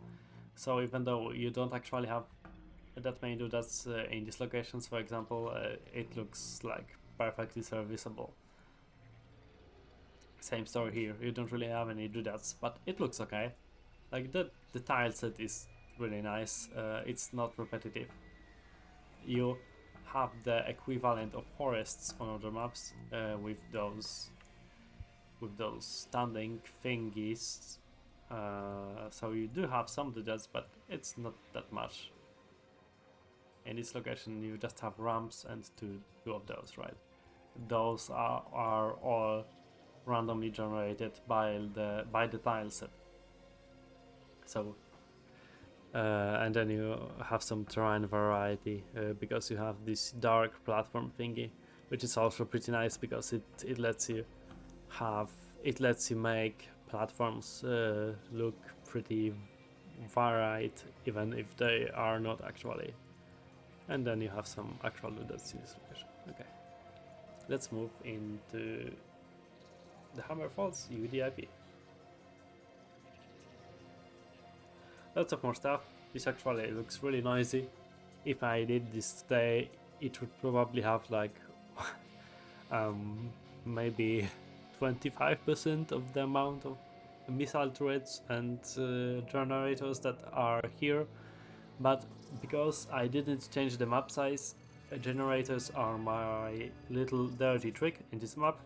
So even though you don't actually have that many doodads in these locations, for example, it looks like perfectly serviceable. Same story here, you don't really have any doodads, but it looks okay. Like the tile set is really nice, it's not repetitive. You have the equivalent of forests on other maps with those standing thingies. So you do have some doodads, but it's not that much. In this location you just have ramps and two of those, right? Those are all randomly generated by the tile set. So and then you have some terrain variety because you have this dark platform thingy, which is also pretty nice because it lets you make platforms look pretty varied even if they are not actually. And then you have some actual doodads in this location. Okay, let's move into the Hammer Falls UEDAIP. Lots of more stuff. This actually looks really noisy. If I did this today, it would probably have like maybe 25% of the amount of missile turrets and generators that are here, but because I didn't change the map size, generators are my little dirty trick in this map.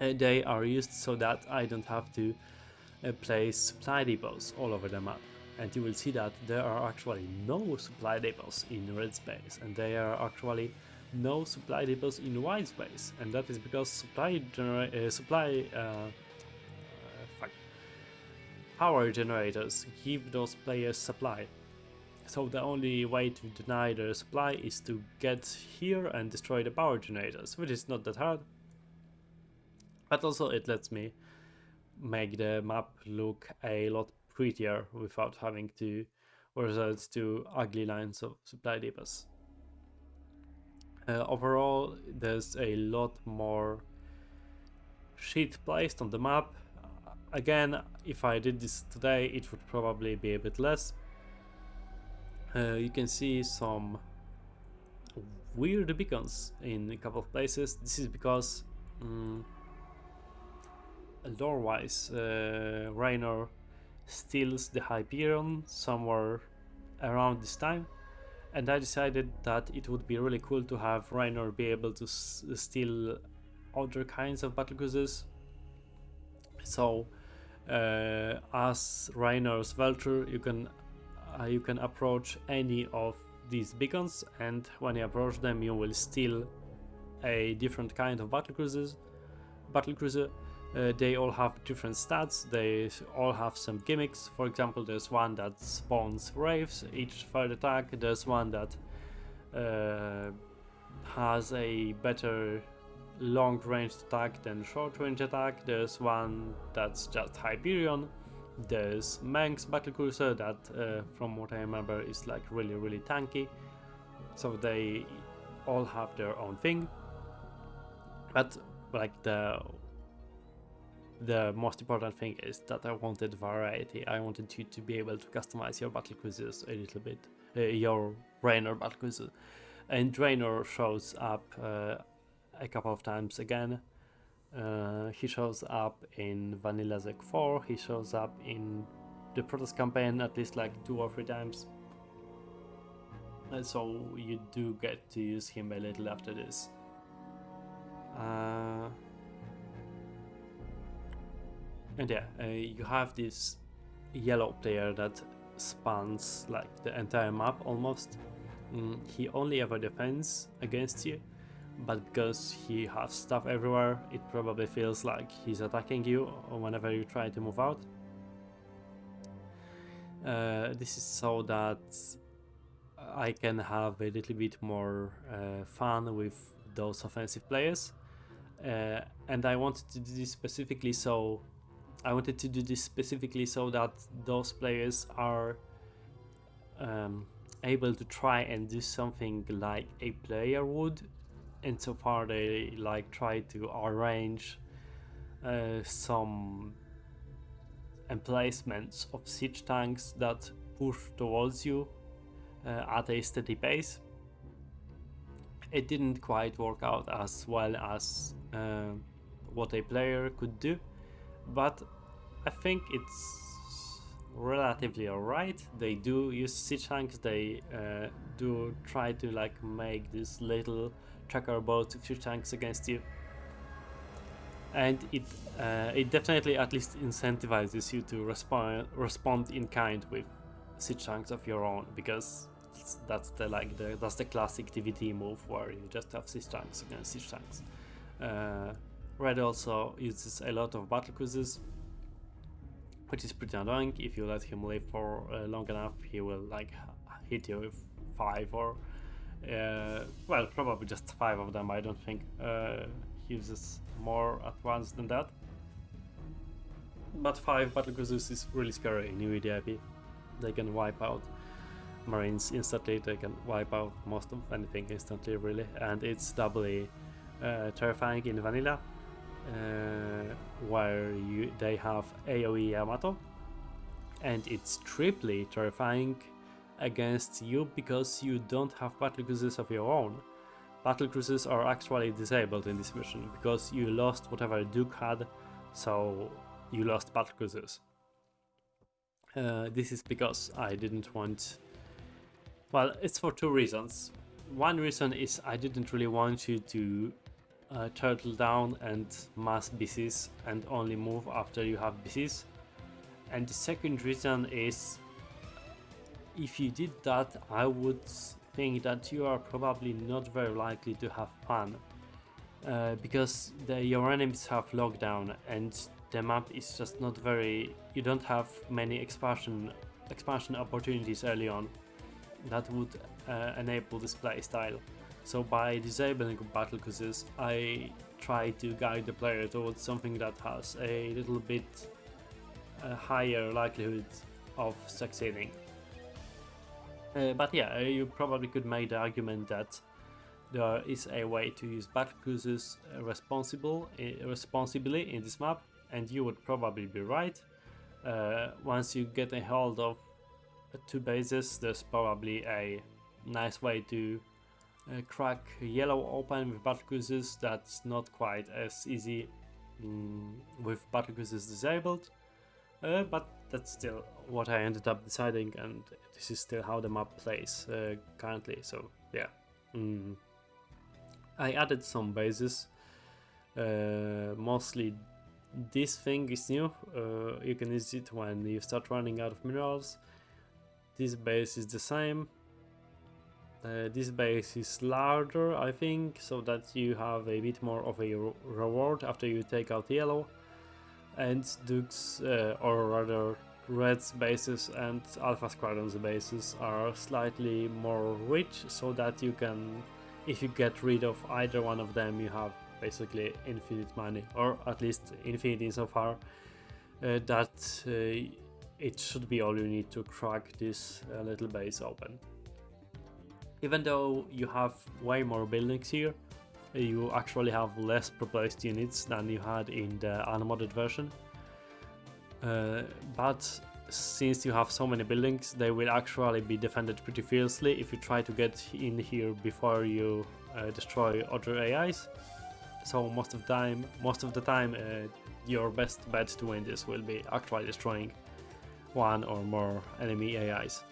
They are used so that I don't have to place supply depots all over the map, and you will see that there are actually no supply depots in red space, and there are actually no supply depots in white space, and that is because power generators give those players supply. So the only way to deny their supply is to get here and destroy the power generators, which is not that hard, but also it lets me make the map look a lot prettier without having to resort to ugly lines of supply depots. Overall, there's a lot more shit placed on the map. Again, if I did this today, it would probably be a bit less. You can see some weird beacons in a couple of places. This is because lore-wise, Raynor steals the Hyperion somewhere around this time, and I decided that it would be really cool to have Raynor be able to steal other kinds of battlecruisers. So as Raynor's Vulture, you can approach any of these beacons, and when you approach them you will steal a different kind of battlecruiser. They all have different stats, they all have some gimmicks. For example, there's one that spawns wraiths each third attack, there's one that has a better long range attack than short range attack, there's one that's just Hyperion, there's Meng's battlecruiser that from what I remember is like really tanky. So they all have their own thing, but like the most important thing is that I wanted variety. I wanted you to be able to customize your battlecruisers a little bit, your Raynor battlecruiser. And Raynor shows up a couple of times again. He shows up in Vanilla Zek 4, he shows up in the Protest campaign at least like 2 or 3 times. And so you do get to use him a little after this. And yeah, you have this yellow player that spans like the entire map almost. He only ever defends against you, but because he has stuff everywhere, it probably feels like he's attacking you whenever you try to move out. This is so that I can have a little bit more fun with those offensive players, and I wanted to do this specifically so that those players are able to try and do something like a player would, and so far they like try to arrange some emplacements of siege tanks that push towards you at a steady pace. It didn't quite work out as well as what a player could do, but I think it's relatively alright. They do use siege tanks, they do try to like make this little tracker boats of siege tanks against you, and it definitely at least incentivizes you to respond in kind with siege tanks of your own, because that's the classic TVT move where you just have siege tanks against siege tanks. Red also uses a lot of battlecruisers, which is pretty annoying. If you let him live for long enough, he will like hit you with 5 or well, probably just 5 of them. I don't think he uses more at once than that, but 5 battlecruisers is really scary in UEDAIP. They can wipe out Marines instantly, they can wipe out most of anything instantly really, and it's doubly terrifying in vanilla, where they have AoE Yamato, and it's triply terrifying against you because you don't have battle cruisers of your own. Battle cruisers are actually disabled in this mission because you lost whatever Duke had, so you lost battle cruisers. This is because I didn't want... Well, it's for two reasons. One reason is I didn't really want you to turtle down and mass BCs and only move after you have BCs. And the second reason is, if you did that, I would think that you are probably not very likely to have fun. Because your enemies have lockdown and the map is just not very... You don't have many expansion opportunities early on that would enable this playstyle. So by disabling battle cruisers, I try to guide the player towards something that has a little bit higher likelihood of succeeding. But yeah, you probably could make the argument that there is a way to use battle cruisers responsibly in this map, and you would probably be right. Once you get a hold of two bases, there's probably a nice way to crack yellow open with battle cruisers. That's not quite as easy with battle cruisers disabled, but that's still what I ended up deciding, and this is still how the map plays currently. So yeah, I added some bases. Mostly this thing is new. You can use it when you start running out of minerals. This base is the same. This base is larger, I think, so that you have a bit more of a reward after you take out yellow. And Duke's, or rather Red's bases and Alpha Squadron's bases are slightly more rich, so that you can, if you get rid of either one of them, you have basically infinite money, or at least infinite insofar that it should be all you need to crack this little base open. Even though you have way more buildings here, you actually have less proposed units than you had in the unmodded version. But since you have so many buildings, they will actually be defended pretty fiercely if you try to get in here before you destroy other AIs. So most of the time, your best bet to win this will be actually destroying one or more enemy AIs.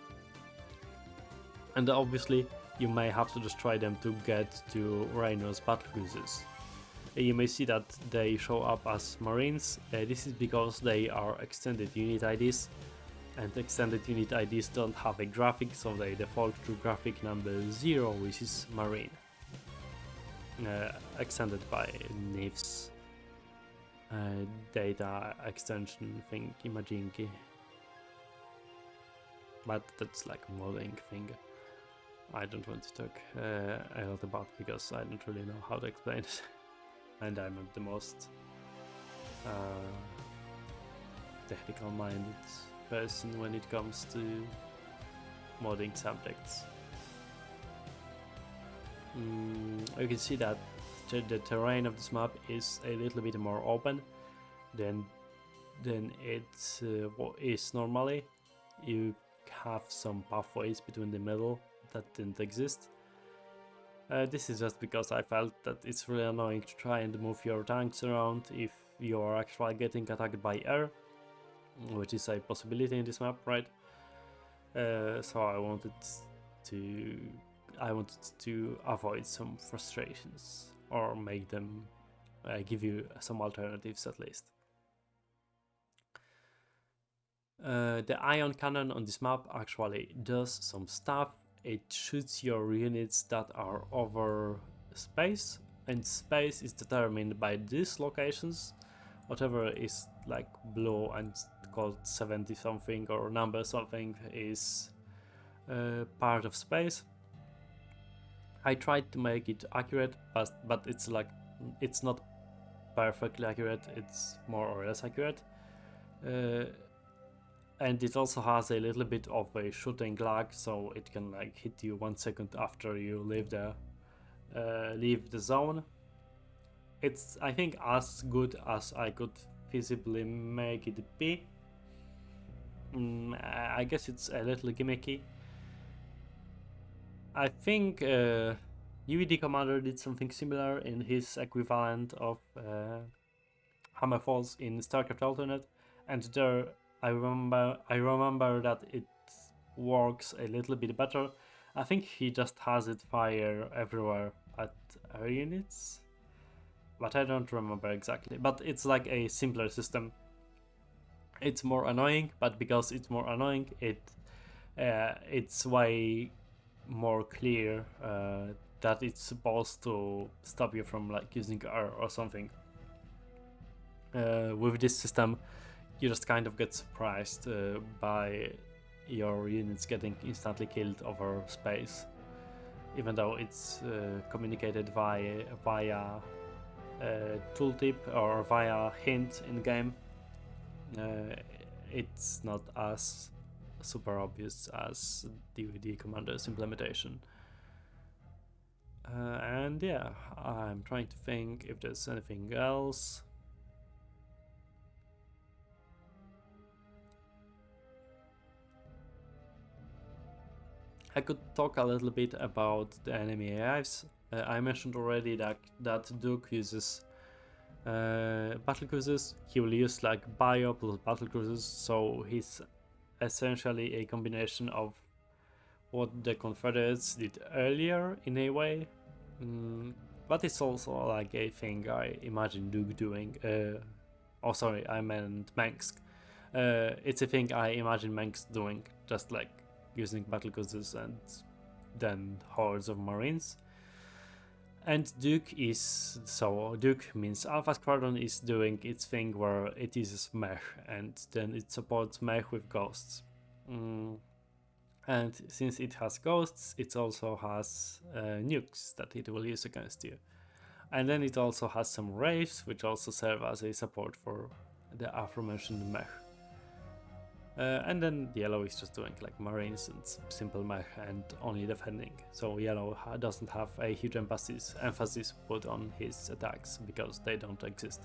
And obviously, you may have to destroy them to get to Rainer's battle cruisers. You may see that they show up as Marines. This is because they are extended unit IDs, and extended unit IDs don't have a graphic, so they default to graphic number 0, which is Marine. Extended by NIF's data extension thing, Imaging. But that's like modding thing. I don't want to talk a lot about, because I don't really know how to explain it. And I'm not the most technical minded person when it comes to modding subjects. You can see that the terrain of this map is a little bit more open than it is normally. You have some pathways between the middle that didn't exist. This is just because I felt that it's really annoying to try and move your tanks around if you are actually getting attacked by air, which is a possibility in this map, right? So I wanted to avoid some frustrations, or make them give you some alternatives at least. The ion cannon on this map actually does some stuff. It shoots your units that are over space, and space is determined by these locations. Whatever is like blue and called 70 something or number something is part of space. I tried to make it accurate, but it's not perfectly accurate. It's more or less accurate. And it also has a little bit of a shooting lag, so it can like hit you 1 second after you leave the zone. It's, I think, as good as I could feasibly make it be. I guess it's a little gimmicky. I think UED Commander did something similar in his equivalent of Hammerfalls in StarCraft Alternate, and there I remember that it works a little bit better. I think he just has it fire everywhere at air units, but I don't remember exactly. But it's like a simpler system. It's more annoying, but because it's more annoying, it's way more clear that it's supposed to stop you from like using R or something. With this system, you just kind of get surprised by your units getting instantly killed over space, even though it's communicated via tooltip or via hint in game. It's not as super obvious as DVD Commander's implementation. And yeah, I'm trying to think if there's anything else. I could talk a little bit about the enemy AIs. I mentioned already that Duke uses battle cruisers. He will use like bio plus battle cruisers, so he's essentially a combination of what the Confederates did earlier in a way, but it's also like a thing I imagine Duke doing. Oh, sorry, I meant Mengsk. It's a thing I imagine Mengsk doing, just like using battle cruisers and then hordes of Marines. And Duke means Alpha Squadron is doing its thing where it uses mech and then it supports mech with ghosts. And since it has ghosts, it also has nukes that it will use against you. And then it also has some wraiths, which also serve as a support for the aforementioned mech. And then yellow is just doing like marines and simple mech and only defending. So yellow doesn't have a huge emphasis put on his attacks because they don't exist.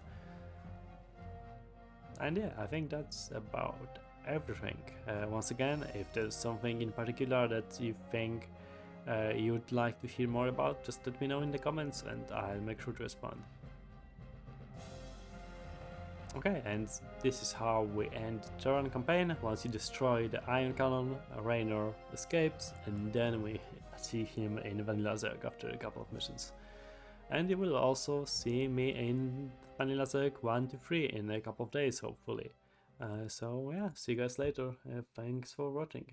And yeah, I think that's about everything. Once again, if there's something in particular that you think you'd like to hear more about, just let me know in the comments and I'll make sure to respond. Okay, and this is how we end the Terran campaign. Once you destroy the Iron Cannon, Raynor escapes, and then we see him in Vanilla Zerg after a couple of missions. And you will also see me in Vanilla Zerg 1 to 3 in a couple of days, hopefully. So yeah, see you guys later. Thanks for watching.